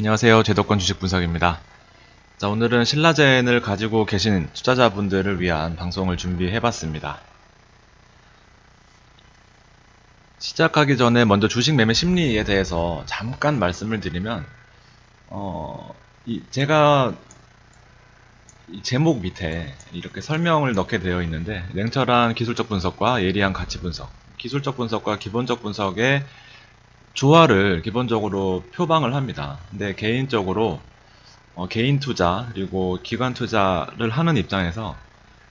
안녕하세요. 제도권 주식 분석입니다. 자, 오늘은 신라젠을 가지고 계신 투자자분들을 위한 방송을 준비해봤습니다. 시작하기 전에 먼저 주식 매매 심리에 대해서 잠깐 말씀을 드리면, 제가 이 제목 밑에 이렇게 설명을 넣게 되어 있는데, 냉철한 기술적 분석과 예리한 가치 분석, 기술적 분석과 기본적 분석의 조화를 기본적으로 표방을 합니다. 근데 개인적으로 개인 투자 그리고 기관 투자를 하는 입장에서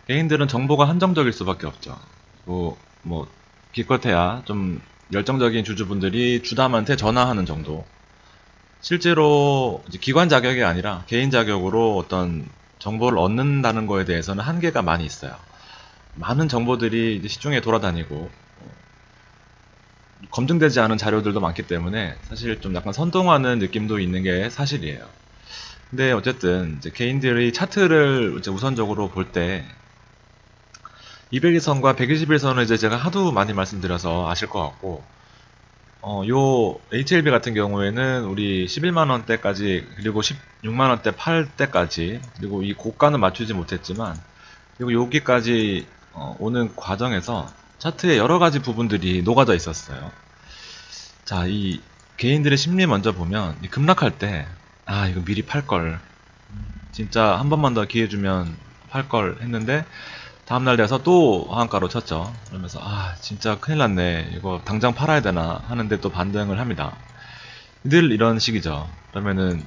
개인들은 정보가 한정적일 수밖에 없죠. 뭐 기껏해야 좀 열정적인 주주분들이 주담한테 전화하는 정도. 실제로 이제 기관 자격이 아니라 개인 자격으로 어떤 정보를 얻는다는 거에 대해서는 한계가 많이 있어요. 많은 정보들이 이제 시중에 돌아다니고 검증되지 않은 자료들도 많기 때문에 사실 좀 약간 선동하는 느낌도 있는 게 사실이에요. 근데 어쨌든 이제 개인들이 차트를 이제 우선적으로 볼 때 200일선과 120일선을 이제 제가 하도 많이 말씀드려서 아실 것 같고, 요 HLB 같은 경우에는 우리 11만원대까지 그리고 16만원대 팔 때까지, 그리고 이 고가는 맞추지 못했지만, 그리고 여기까지 오는 과정에서 차트에 여러가지 부분들이 녹아져 있었어요. 자, 이 개인들의 심리 먼저 보면 급락할 때 이거 미리 팔걸, 진짜 한 번만 더 기회 주면 팔걸 했는데 다음날 돼서 또 하한가로 쳤죠. 그러면서 진짜 큰일 났네, 이거 당장 팔아야 되나 하는데 또 반등을 합니다. 늘 이런 식이죠. 그러면은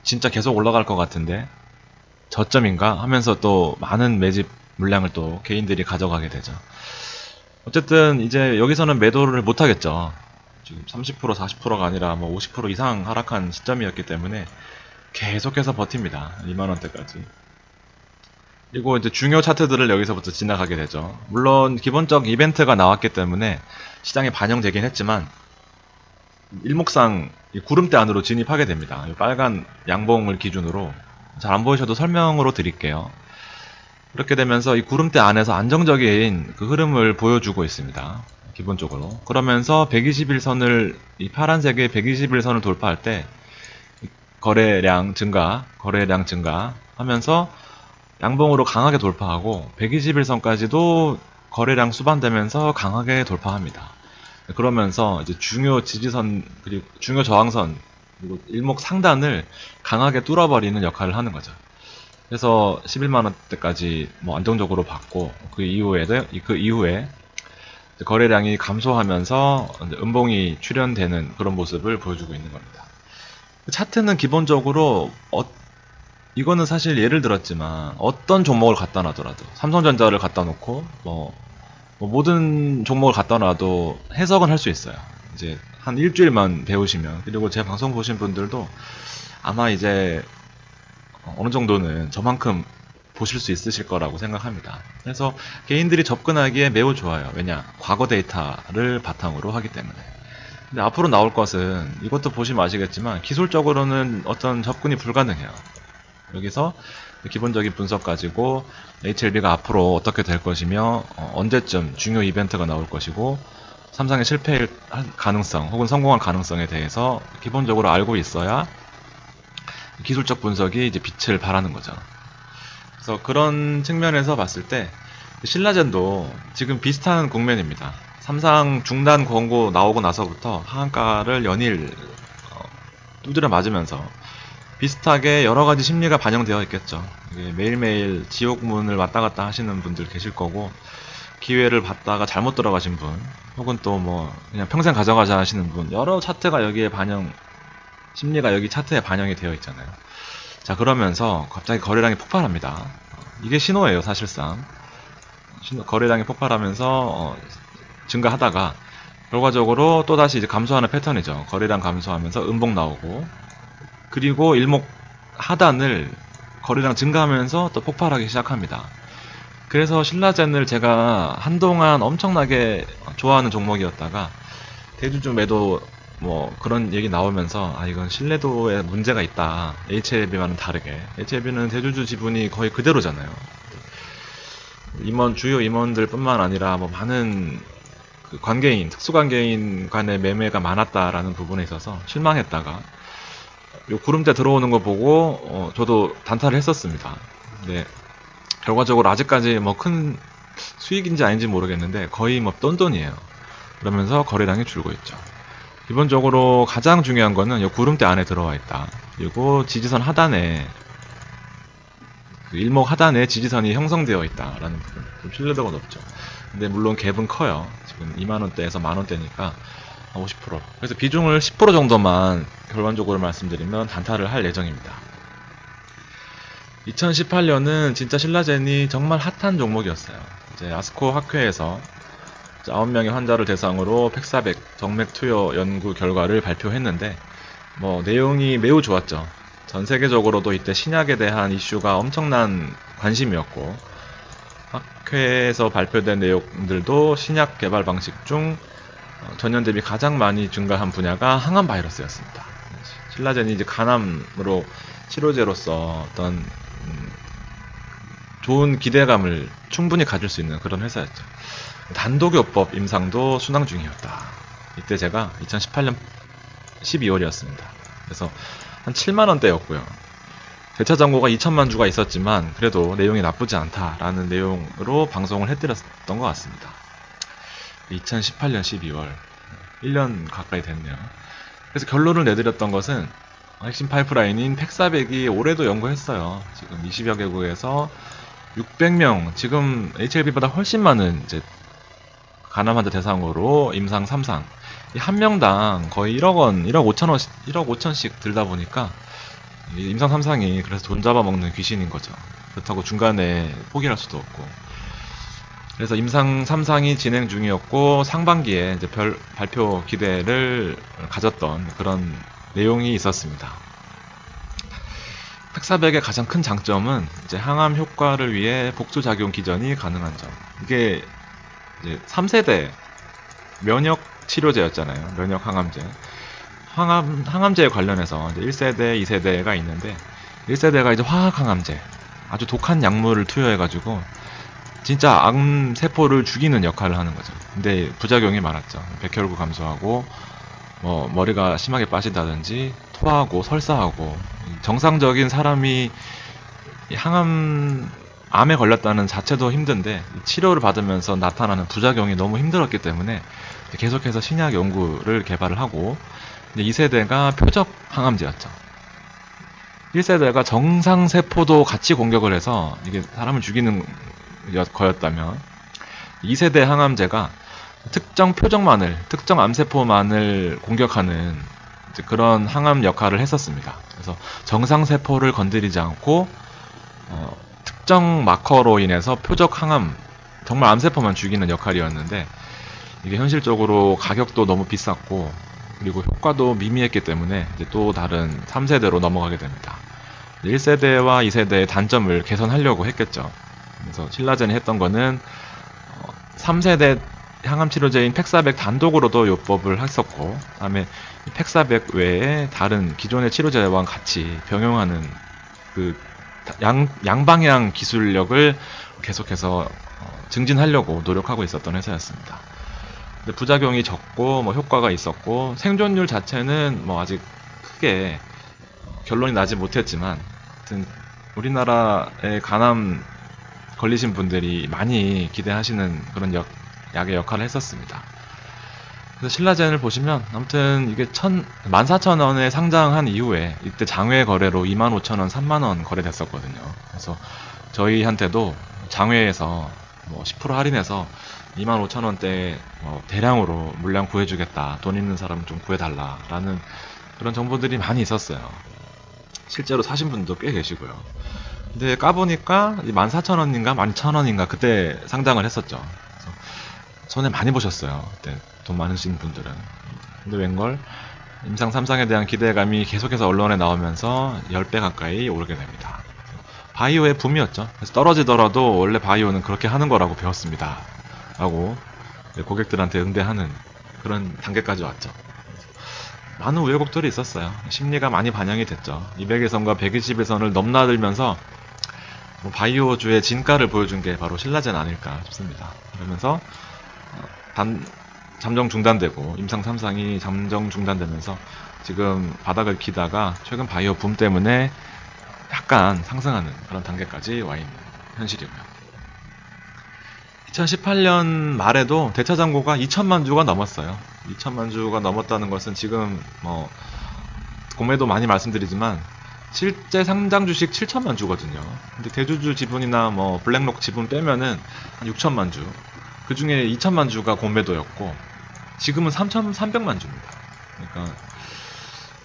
진짜 계속 올라갈 것 같은데 저점인가 하면서 또 많은 매집 물량을 또 개인들이 가져가게 되죠. 어쨌든 이제 여기서는 매도를 못 하겠죠. 지금 30% 40%가 아니라 뭐 50% 이상 하락한 시점이었기 때문에 계속해서 버팁니다. 2만원대까지. 그리고 이제 중요 차트들을 여기서부터 지나가게 되죠. 물론 기본적 이벤트가 나왔기 때문에 시장에 반영되긴 했지만 일목상 구름대 안으로 진입하게 됩니다. 이 빨간 양봉을 기준으로, 잘 안 보이셔도 설명으로 드릴게요. 그렇게 되면서 이 구름대 안에서 안정적인 그 흐름을 보여주고 있습니다. 기본적으로. 그러면서 121선을, 이 파란색의 121선을 돌파할 때 거래량 증가 하면서 양봉으로 강하게 돌파하고 121선까지도 거래량 수반되면서 강하게 돌파합니다. 그러면서 이제 중요 지지선 그리고 중요 저항선 그리고 일목 상단을 강하게 뚫어버리는 역할을 하는 거죠. 그래서 11만원대까지 뭐 안정적으로 받고, 그 이후에 거래량이 감소하면서 음봉이 출현되는 그런 모습을 보여주고 있는 겁니다. 차트는 기본적으로 이거는 사실 예를 들었지만 어떤 종목을 갖다 놔더라도, 삼성전자를 갖다 놓고 뭐 모든 종목을 갖다 놔도 해석은 할 수 있어요. 이제 한 일주일만 배우시면, 그리고 제 방송 보신 분들도 아마 이제 어느 정도는 저만큼 보실 수 있으실 거라고 생각합니다. 그래서 개인들이 접근하기에 매우 좋아요. 왜냐? 과거 데이터를 바탕으로 하기 때문에. 근데 앞으로 나올 것은, 이것도 보시면 아시겠지만 기술적으로는 어떤 접근이 불가능해요. 여기서 기본적인 분석 가지고 HLB가 앞으로 어떻게 될 것이며 언제쯤 중요 이벤트가 나올 것이고 삼성의 실패할 가능성 혹은 성공할 가능성에 대해서 기본적으로 알고 있어야 기술적 분석이 이제 빛을 발하는 거죠. 그래서 그런 측면에서 봤을 때 신라젠도 지금 비슷한 국면입니다. 삼성 중단 권고 나오고 나서부터 하한가를 연일 두드려 맞으면서 비슷하게 여러가지 심리가 반영되어 있겠죠. 매일매일 지옥문을 왔다 갔다 하시는 분들 계실 거고, 기회를 받다가 잘못 들어가신 분, 혹은 또 뭐 그냥 평생 가져가자 하시는 분, 여러 차트가 여기에 심리가 여기 차트에 반영이 되어 있잖아요. 자, 그러면서 갑자기 거래량이 폭발합니다. 이게 신호예요, 사실상. 거래량이 폭발하면서 증가하다가 결과적으로 또다시 이제 감소하는 패턴이죠. 거래량 감소하면서 음봉 나오고, 그리고 일목 하단을 거래량 증가하면서 또 폭발하기 시작합니다. 그래서 신라젠을 제가 한동안 엄청나게 좋아하는 종목이었다가 대주주 매도 뭐 그런 얘기 나오면서 이건 신뢰도에 문제가 있다. HLB와는 다르게. HLB는 대주주 지분이 거의 그대로잖아요. 주요 임원들 뿐만 아니라 뭐 많은 그 관계인, 특수관계인 간의 매매가 많았다라는 부분에 있어서 실망했다가 요 구름대 들어오는 거 보고 저도 단타를 했었습니다. 근데 결과적으로 아직까지 뭐 큰 수익인지 아닌지 모르겠는데 거의 뭐 똔똔이에요. 그러면서 거래량이 줄고 있죠. 기본적으로 가장 중요한 거는 요 구름대 안에 들어와 있다. 그리고 지지선 하단에 그 일목 하단에 지지선이 형성되어 있다라는 부분. 좀 신뢰도가 높죠. 근데 물론 갭은 커요. 지금 2만원대에서 만원대니까 50%. 그래서 비중을 10% 정도만 결론적으로 말씀드리면 단타를 할 예정입니다. 2018년은 진짜 신라젠이 정말 핫한 종목이었어요. 이제 아스코 학회에서 9명의 환자를 대상으로 팩400 정맥 투여 연구 결과를 발표했는데 뭐 내용이 매우 좋았죠. 전 세계적으로도 이때 신약에 대한 이슈가 엄청난 관심이었고 학회에서 발표된 내용들도 신약 개발 방식 중 전년 대비 가장 많이 증가한 분야가 항암 바이러스였습니다. 신라젠이 이제 간암으로 치료제로서 어떤 좋은 기대감을 충분히 가질 수 있는 그런 회사였죠. 단독요법 임상도 순항 중이었다. 이때 제가 2018년 12월이었습니다. 그래서 한 7만원대였고요. 대차 잔고가 2천만 주가 있었지만 그래도 내용이 나쁘지 않다라는 내용으로 방송을 해드렸던 것 같습니다. 2018년 12월 1년 가까이 됐네요. 그래서 결론을 내드렸던 것은 핵심 파이프라인인 팩400이 올해도 연구했어요. 지금 20여 개국에서 600명, 지금 HLB보다 훨씬 많은 이제 간암 환자 대상으로 임상 3상, 한 명당 거의 1억 원, 1억 5천원, 1억 5천씩 들다 보니까 임상 3상이 그래서 돈 잡아먹는 귀신인 거죠. 그렇다고 중간에 포기할 수도 없고. 그래서 임상 3상이 진행 중이었고 상반기에 이제 발표 기대를 가졌던 그런 내용이 있었습니다. 팩400의 가장 큰 장점은 이제 항암 효과를 위해 복수작용 기전이 가능한 점. 이게 이제 3세대 면역 치료제였잖아요. 면역 항암제. 항암제에 관련해서 이제 1세대, 2세대가 있는데 1세대가 이제 화학 항암제. 아주 독한 약물을 투여해가지고 진짜 암세포를 죽이는 역할을 하는 거죠. 근데 부작용이 많았죠. 백혈구 감소하고 뭐 머리가 심하게 빠진다든지 토하고 설사하고 정상적인 사람이 암에 걸렸다는 자체도 힘든데 치료를 받으면서 나타나는 부작용이 너무 힘들었기 때문에 계속해서 신약 연구를 개발을 하고 2세대가 표적 항암제였죠. 1세대가 정상세포도 같이 공격을 해서 이게 사람을 죽이는 거였다면 2세대 항암제가 특정 표적만을, 특정 암세포만을 공격하는 그런 항암 역할을 했었습니다. 그래서 정상세포를 건드리지 않고 특정 마커로 인해서 표적 항암, 정말 암세포만 죽이는 역할이었는데 이게 현실적으로 가격도 너무 비쌌고 그리고 효과도 미미했기 때문에 이제 또 다른 3세대로 넘어가게 됩니다. 1세대와 2세대의 단점을 개선하려고 했겠죠. 그래서 신라젠이 했던 거는 3세대 항암치료제인 팩400 단독으로도 요법을 했었고 그 다음에 팩400 외에 다른 기존의 치료제와 같이 병용하는 그 양방향 기술력을 계속해서 증진하려고 노력하고 있었던 회사였습니다. 근데 부작용이 적고 뭐 효과가 있었고 생존율 자체는 뭐 아직 크게 결론이 나지 못했지만 하여튼 우리나라의 간암 걸리신 분들이 많이 기대하시는 그런 약의 역할을 했었습니다. 그래서 신라젠을 보시면 아무튼 이게 14,000원에 상장한 이후에 이때 장외 거래로 25,000원, 3만원 거래됐었거든요. 그래서 저희한테도 장외에서 뭐 10% 할인해서 25,000원대 대량으로 물량 구해주겠다, 돈 있는 사람 좀 구해달라 라는 그런 정보들이 많이 있었어요. 실제로 사신 분도 꽤 계시고요. 근데 까보니까 14,000원인가 11,000원인가 그때 상장을 했었죠. 그래서 손해 많이 보셨어요. 그때 돈 많으신 분들은. 근데 웬걸 임상 3상에 대한 기대감이 계속해서 언론에 나오면서 10배 가까이 오르게 됩니다. 바이오의 붐이었죠. 그래서 떨어지더라도 원래 바이오는 그렇게 하는 거라고 배웠습니다 라고 고객들한테 응대하는 그런 단계까지 왔죠. 많은 우여곡절이 있었어요. 심리가 많이 반영이 됐죠. 200일선과 120일선을 넘나들면서 바이오주의 진가를 보여준 게 바로 신라젠 아닐까 싶습니다. 그러면서 잠정 중단되고 임상 3상이 잠정 중단되면서 지금 바닥을 기다가 최근 바이오 붐 때문에 약간 상승하는 그런 단계까지 와 있는 현실이고요. 2018년 말에도 대차장고가 2천만 주가 넘었어요. 2천만 주가 넘었다는 것은 지금 뭐 공매도 많이 말씀드리지만 실제 상장 주식 7천만 주거든요. 근데 대주주 지분이나 뭐 블랙록 지분 빼면은 한 6천만 주. 그 중에 2천만 주가 공매도였고 지금은 3,300만 주입니다. 그러니까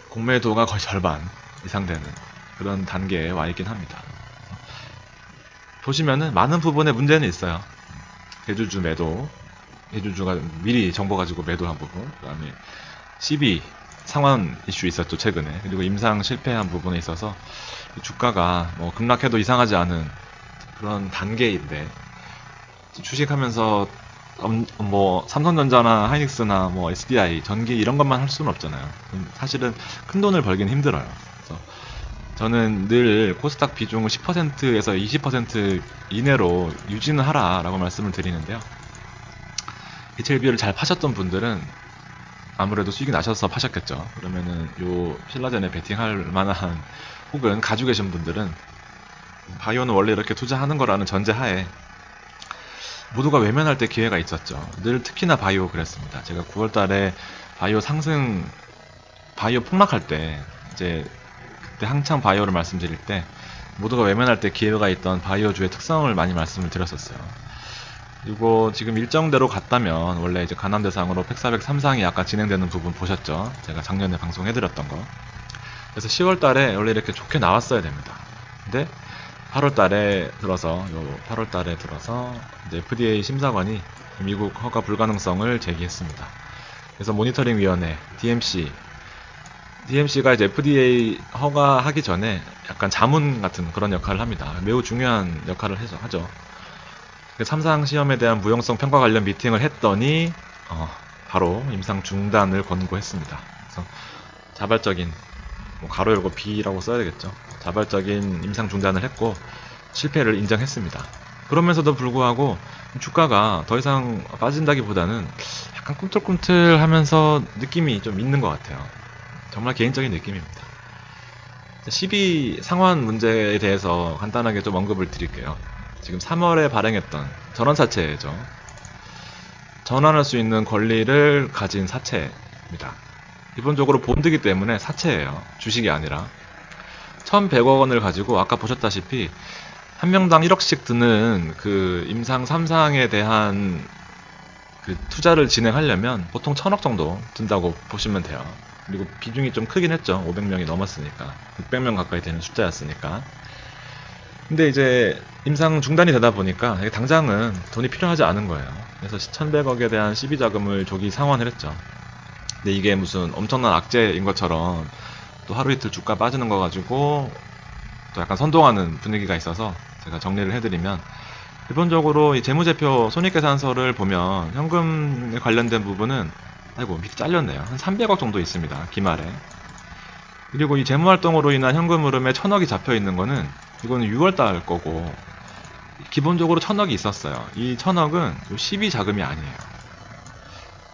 공매도가 거의 절반 이상 되는 그런 단계에 와 있긴 합니다. 보시면은 많은 부분에 문제는 있어요. 대주주 매도, 대주주가 미리 정보 가지고 매도한 부분, 그 다음에 CB 상환 이슈 있었죠 최근에. 그리고 임상 실패한 부분에 있어서 주가가 뭐 급락해도 이상하지 않은 그런 단계인데, 주식하면서 뭐 삼성전자나 하이닉스나 뭐 SDI, 전기 이런 것만 할 수는 없잖아요. 사실은 큰 돈을 벌기는 힘들어요. 그래서 저는 늘 코스닥 비중을 10%에서 20% 이내로 유지는 하라라고 말씀을 드리는데요. HLB를 잘 파셨던 분들은 아무래도 수익이 나셔서 파셨겠죠. 그러면은 요 신라젠에 베팅할 만한, 혹은 가지고 계신 분들은 바이오는 원래 이렇게 투자하는 거라는 전제하에 모두가 외면할 때 기회가 있었죠. 늘 특히나 바이오 그랬습니다. 제가 9월달에 바이오 상승, 바이오 폭락할 때, 이제 그때 한창 바이오를 말씀드릴 때 모두가 외면할 때 기회가 있던 바이오주의 특성을 많이 말씀을 드렸었어요. 그리고 지금 일정대로 갔다면 원래 이제 가남 대상으로 팩 400 3상이 아까 진행되는 부분 보셨죠? 제가 작년에 방송해드렸던 거. 그래서 10월달에 원래 이렇게 좋게 나왔어야 됩니다. 근데 8월달에 들어서 이제 FDA 심사관이 미국 허가 불가능성을 제기했습니다. 그래서 모니터링위원회 DMC가 이제 FDA 허가하기 전에 약간 자문 같은 그런 역할을 합니다. 매우 중요한 역할을 하죠. 3상 시험에 대한 무용성 평가 관련 미팅을 했더니 바로 임상 중단을 권고했습니다. 그래서 자발적인, 뭐 가로 열고 B라고 써야 되겠죠. 자발적인 임상 중단을 했고 실패를 인정했습니다. 그러면서도 불구하고 주가가 더 이상 빠진다기보다는 약간 꿈틀꿈틀하면서 느낌이 좀 있는 것 같아요. 정말 개인적인 느낌입니다. CB 상환 문제에 대해서 간단하게 좀 언급을 드릴게요. 지금 3월에 발행했던 전환사채죠. 전환할 수 있는 권리를 가진 사채입니다. 기본적으로 본드기 때문에 사채예요. 주식이 아니라. 1,100억 원을 가지고 아까 보셨다시피 한 명당 1억씩 드는 그 임상 3상에 대한 그 투자를 진행하려면 보통 1,000억 정도 든다고 보시면 돼요. 그리고 비중이 좀 크긴 했죠. 500명이 넘었으니까. 600명 가까이 되는 숫자였으니까. 근데 이제 임상 중단이 되다 보니까 당장은 돈이 필요하지 않은 거예요. 그래서 1,100억에 대한 CB 자금을 조기 상환을 했죠. 근데 이게 무슨 엄청난 악재인 것처럼 또 하루 이틀 주가 빠지는 거 가지고 또 약간 선동하는 분위기가 있어서 제가 정리를 해드리면, 기본적으로 이 재무제표 손익계산서를 보면 현금에 관련된 부분은 밑에 잘렸네요. 한 300억 정도 있습니다. 기말에. 그리고 이 재무활동으로 인한 현금 흐름에 1,000억이 잡혀 있는 거는 이거는 6월달 거고, 기본적으로 1,000억이 있었어요. 이 1,000억은 12 자금이 아니에요.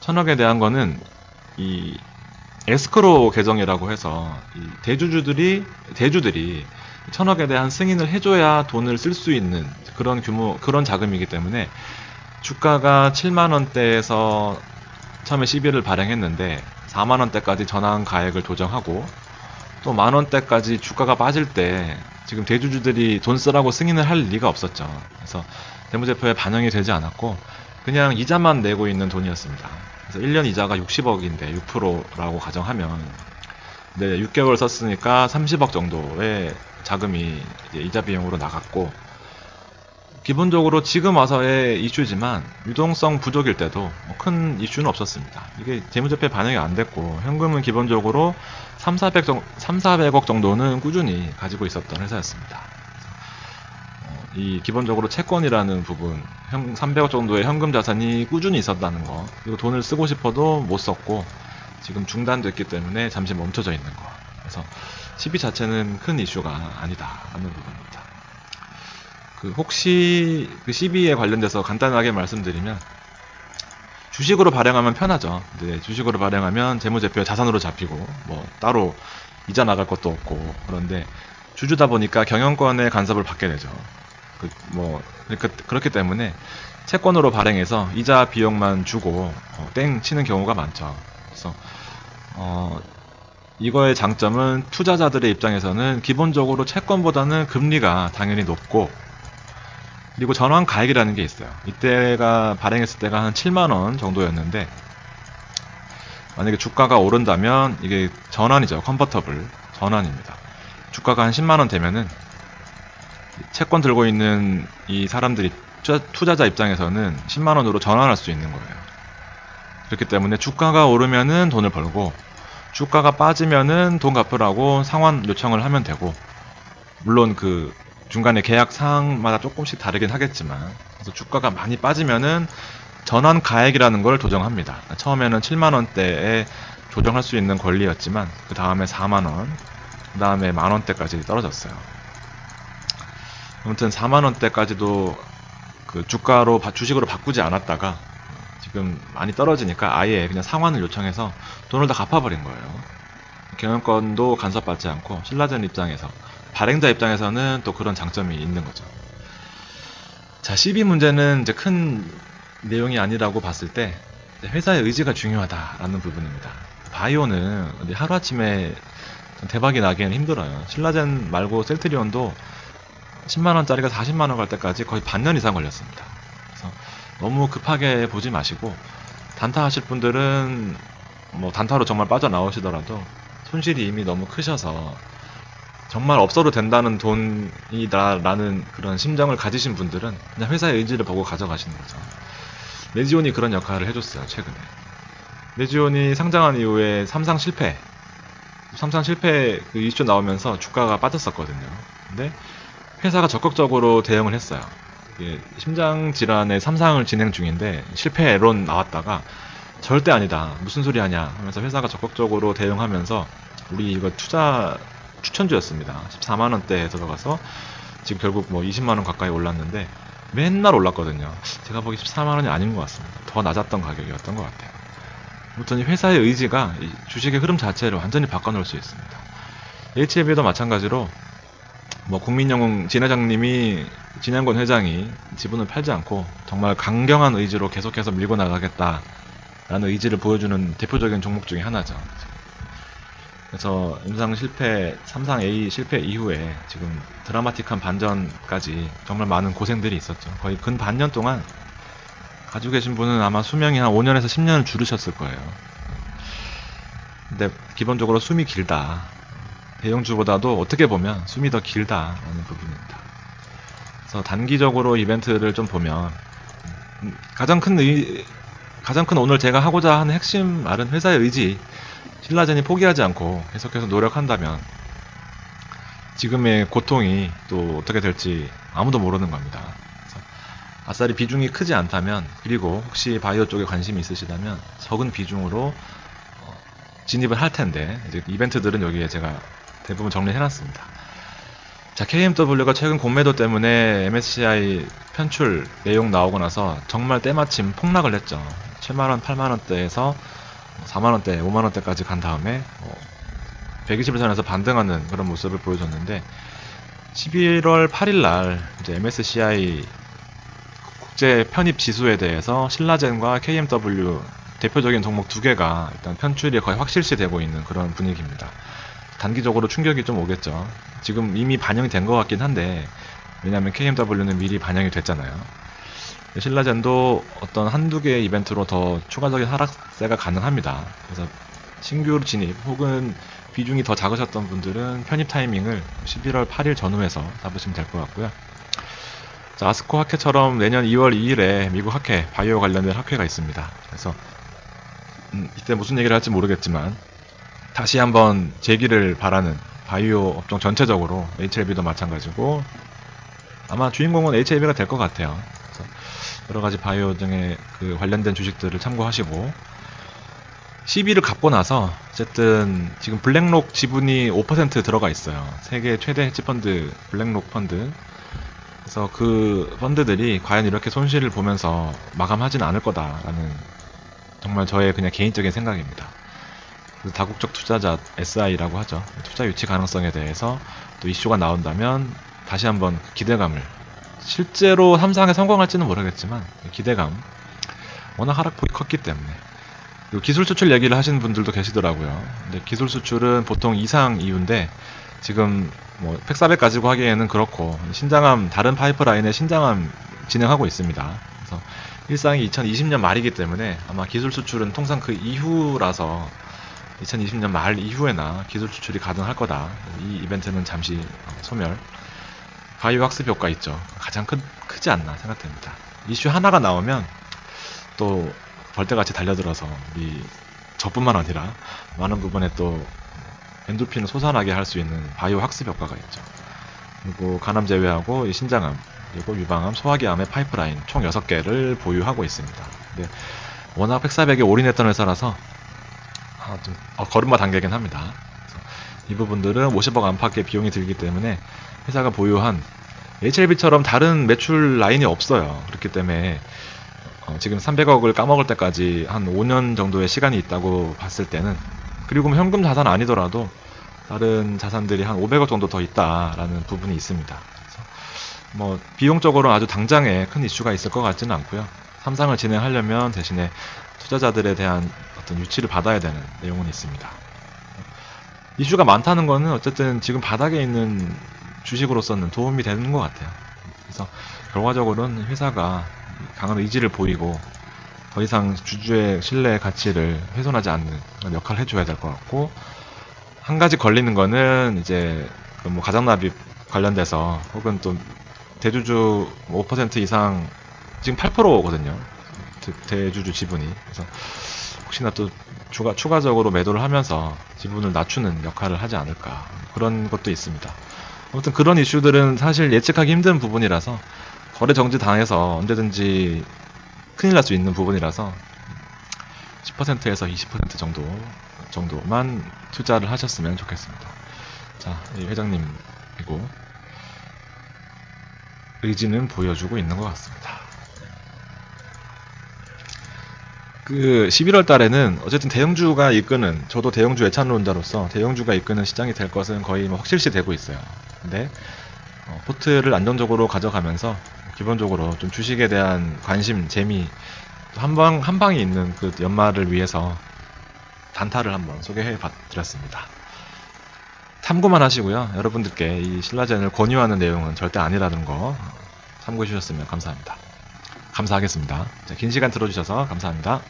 1,000억에 대한 거는 이 에스크로 계정이라고 해서 이 대주들이 1,000억에 대한 승인을 해줘야 돈을 쓸 수 있는 그런 규모, 그런 자금이기 때문에 주가가 7만원대에서 처음에 CB를 발행했는데 4만원대까지 전환 가액을 조정하고 또 만원대까지 주가가 빠질 때 지금 대주주들이 돈 쓰라고 승인을 할 리가 없었죠. 그래서 재무제표에 반영이 되지 않았고 그냥 이자만 내고 있는 돈이었습니다. 그래서 1년 이자가 60억인데 6%라고 가정하면, 네, 6개월 썼으니까 30억 정도의 자금이 이제 이자 비용으로 나갔고, 기본적으로 지금 와서의 이슈지만 유동성 부족일 때도 큰 이슈는 없었습니다. 이게 재무제표에 반영이 안 됐고 현금은 기본적으로 3,400억 정도는 꾸준히 가지고 있었던 회사였습니다. 이 기본적으로 채권이라는 부분, 300억 정도의 현금 자산이 꾸준히 있었다는 거, 그리고 돈을 쓰고 싶어도 못 썼고 지금 중단됐기 때문에 잠시 멈춰져 있는 거. 그래서 CB 자체는 큰 이슈가 아니다 하는 부분입니다. 혹시 그 CB에 관련돼서 간단하게 말씀드리면, 주식으로 발행하면 편하죠. 근데 주식으로 발행하면 재무제표 자산으로 잡히고 뭐 따로 이자 나갈 것도 없고, 그런데 주주다 보니까 경영권의 간섭을 받게 되죠. 그렇기 때문에 채권으로 발행해서 이자 비용만 주고 땡 치는 경우가 많죠. 그래서 이거의 장점은 투자자들의 입장에서는 기본적으로 채권보다는 금리가 당연히 높고, 그리고 전환 가액이라는 게 있어요. 이때가 발행했을 때가 한 7만원 정도였는데, 만약에 주가가 오른다면 이게 전환이죠. 컨버터블 전환입니다. 주가가 한 10만원 되면은 채권 들고 있는 이 사람들이, 투자자 입장에서는 10만원으로 전환할 수 있는 거예요. 그렇기 때문에 주가가 오르면은 돈을 벌고, 주가가 빠지면은 돈 갚으라고 상환 요청을 하면 되고, 물론 그 중간에 계약 사항마다 조금씩 다르긴 하겠지만, 그래서 주가가 많이 빠지면은 전환 가액이라는 걸 조정합니다. 처음에는 7만원대에 조정할 수 있는 권리였지만, 그 다음에 4만원, 그 다음에 만원대까지 떨어졌어요. 아무튼 4만원대까지도 그 주가로, 주식으로 바꾸지 않았다가 지금 많이 떨어지니까 아예 그냥 상환을 요청해서 돈을 다 갚아버린 거예요. 경영권도 간섭받지 않고, 신라젠 입장에서, 발행자 입장에서는 또 그런 장점이 있는 거죠. 자, CB 문제는 이제 큰 내용이 아니라고 봤을 때 회사의 의지가 중요하다라는 부분입니다. 바이오는 하루아침에 대박이 나기에는 힘들어요. 신라젠 말고 셀트리온도 10만원짜리가 40만원 갈 때까지 거의 반년 이상 걸렸습니다. 그래서 너무 급하게 보지 마시고, 단타 하실 분들은 뭐 단타로 정말 빠져나오시더라도 손실이 이미 너무 크셔서 정말 없어도 된다는 돈이다라는 그런 심정을 가지신 분들은 그냥 회사의 의지를 보고 가져가시는 거죠. 레지온이 그런 역할을 해줬어요. 최근에 레지온이 상장한 이후에 삼상 실패 그 이슈 나오면서 주가가 빠졌었거든요. 근데 회사가 적극적으로 대응을 했어요. 이게 심장 질환의 3상을 진행 중인데 실패론 나왔다가 절대 아니다, 무슨 소리 하냐 하면서 회사가 적극적으로 대응하면서 우리 이거 추천주였습니다. 14만원대에 들어가서 지금 결국 뭐 20만원 가까이 올랐는데 맨날 올랐거든요. 제가 보기 14만원이 아닌 것 같습니다. 더 낮았던 가격이었던 것 같아요. 아무튼 이 회사의 의지가 이 주식의 흐름 자체를 완전히 바꿔놓을 수 있습니다. HLB도 마찬가지로 뭐 국민영웅 진 회장님이, 진양권 회장이 지분을 팔지 않고 정말 강경한 의지로 계속해서 밀고 나가겠다라는 의지를 보여주는 대표적인 종목 중에 하나죠. 그래서 임상 실패, 삼상 A 실패 이후에 지금 드라마틱한 반전까지 정말 많은 고생들이 있었죠. 거의 근 반년 동안 가지고 계신 분은 아마 수명이 한 5년에서 10년을 줄으셨을 거예요. 근데 기본적으로 숨이 길다. 대형주보다도 어떻게 보면 숨이 더 길다라는 부분입니다. 그래서 단기적으로 이벤트를 좀 보면 가장 큰 오늘 제가 하고자 하는 핵심 말은 회사의 의지, 신라젠이 포기하지 않고 계속해서 노력한다면 지금의 고통이 또 어떻게 될지 아무도 모르는 겁니다. 그래서 아싸리 비중이 크지 않다면, 그리고 혹시 바이오 쪽에 관심이 있으시다면 적은 비중으로 진입을 할 텐데, 이제 이벤트들은 여기에 제가 대부분 정리해놨습니다. 자, KMW가 최근 공매도 때문에 MSCI 편출 내용 나오고 나서 정말 때마침 폭락을 했죠. 7만원, 8만원대에서 4만원대, 5만원대까지 간 다음에 120일선에서 반등하는 그런 모습을 보여줬는데, 11월 8일날 이제 MSCI 국제 편입 지수에 대해서 신라젠과 KMW 대표적인 종목 두 개가 일단 편출이 거의 확실시 되고 있는 그런 분위기입니다. 단기적으로 충격이 좀 오겠죠. 지금 이미 반영이 된 것 같긴 한데, 왜냐하면 KMW는 미리 반영이 됐잖아요. 신라젠도 어떤 한두 개의 이벤트로 더 추가적인 하락세가 가능합니다. 그래서 신규 진입 혹은 비중이 더 작으셨던 분들은 편입 타이밍을 11월 8일 전후에서 잡으시면 될 것 같고요. 자, 아스코 학회처럼 내년 2월 2일에 미국 학회, 바이오 관련된 학회가 있습니다. 그래서 이때 무슨 얘기를 할지 모르겠지만 다시 한번 재기를 바라는, 바이오 업종 전체적으로 HLB도 마찬가지고 아마 주인공은 HLB가 될 것 같아요. 그래서 여러가지 바이오 등의 그 관련된 주식들을 참고하시고, CB를 갚고 나서 어쨌든 지금 블랙록 지분이 5% 들어가 있어요. 세계 최대 헤지펀드 블랙록 펀드. 그래서 그 펀드들이 과연 이렇게 손실을 보면서 마감하진 않을 거다라는 정말 저의 그냥 개인적인 생각입니다. 그 다국적 투자자 SI라고 하죠. 투자 유치 가능성에 대해서 또 이슈가 나온다면 다시 한번 기대감을, 실제로 삼성에 성공할지는 모르겠지만 기대감, 워낙 하락폭이 컸기 때문에. 그리고 기술 수출 얘기를 하시는 분들도 계시더라고요. 근데 기술 수출은 보통 이상 이유인데 지금 뭐 팩사백 가지고 하기에는 그렇고, 신장암, 다른 파이프라인에 신장암 진행하고 있습니다. 그래서 일상이 2020년 말이기 때문에 아마 기술 수출은 통상 그 이후라서 2020년 말 이후에나 기술 수출이 가능할 거다. 이 이벤트는 잠시 소멸. 바이오 학습 효과 있죠. 가장 크지 않나 생각됩니다. 이슈 하나가 나오면 또 벌떼같이 달려들어서 저뿐만 아니라 많은 부분에 또 엔도핀을 솟아나게 할 수 있는 바이오 학습 효과가 있죠. 그리고 간암 제외하고 이 신장암, 그리고 유방암, 소화기암의 파이프라인 총 6개를 보유하고 있습니다. 근데 워낙 팩사백에 올인했던 회사라서 좀 걸음마 당기긴 합니다. 이 부분들은 50억 안팎의 비용이 들기 때문에 회사가 보유한 HLB처럼 다른 매출 라인이 없어요. 그렇기 때문에 지금 300억을 까먹을 때까지 한 5년 정도의 시간이 있다고 봤을 때는, 그리고 현금 자산 아니더라도 다른 자산들이 한 500억 정도 더 있다라는 부분이 있습니다. 그래서 뭐 비용적으로 아주 당장에 큰 이슈가 있을 것 같지는 않고요. 삼상을 진행하려면 대신에 투자자들에 대한 어떤 유치를 받아야 되는 내용은 있습니다. 이슈가 많다는 거는 어쨌든 지금 바닥에 있는 주식으로서는 도움이 되는 것 같아요. 그래서 결과적으로는 회사가 강한 의지를 보이고 더 이상 주주의 신뢰의 가치를 훼손하지 않는 그런 역할을 해줘야 될 것 같고, 한 가지 걸리는 거는 이제 뭐 가장납입 관련돼서, 혹은 또 대주주 5% 이상, 지금 8%거든요. 대주주 지분이. 그래서 혹시나 또 추가적으로 매도를 하면서 지분을 낮추는 역할을 하지 않을까, 그런 것도 있습니다. 아무튼 그런 이슈들은 사실 예측하기 힘든 부분이라서, 거래 정지 당해서 언제든지 큰일 날 수 있는 부분이라서 10%에서 20% 정도만 투자를 하셨으면 좋겠습니다. 자, 이 회장님이고 의지는 보여주고 있는 것 같습니다. 그 11월 달에는 어쨌든 대형주가 이끄는, 저도 대형주 예찬론자로서 대형주가 이끄는 시장이 될 것은 거의 뭐 확실시 되고 있어요. 근데 포트를 안정적으로 가져가면서 기본적으로 좀 주식에 대한 관심, 재미, 한방이 있는 그 연말을 위해서 단타를 한번 소개해 드렸습니다. 참고만 하시고요. 여러분들께 이 신라젠을 권유하는 내용은 절대 아니라는 거 참고해 주셨으면 감사합니다. 감사하겠습니다. 긴 시간 들어주셔서 감사합니다.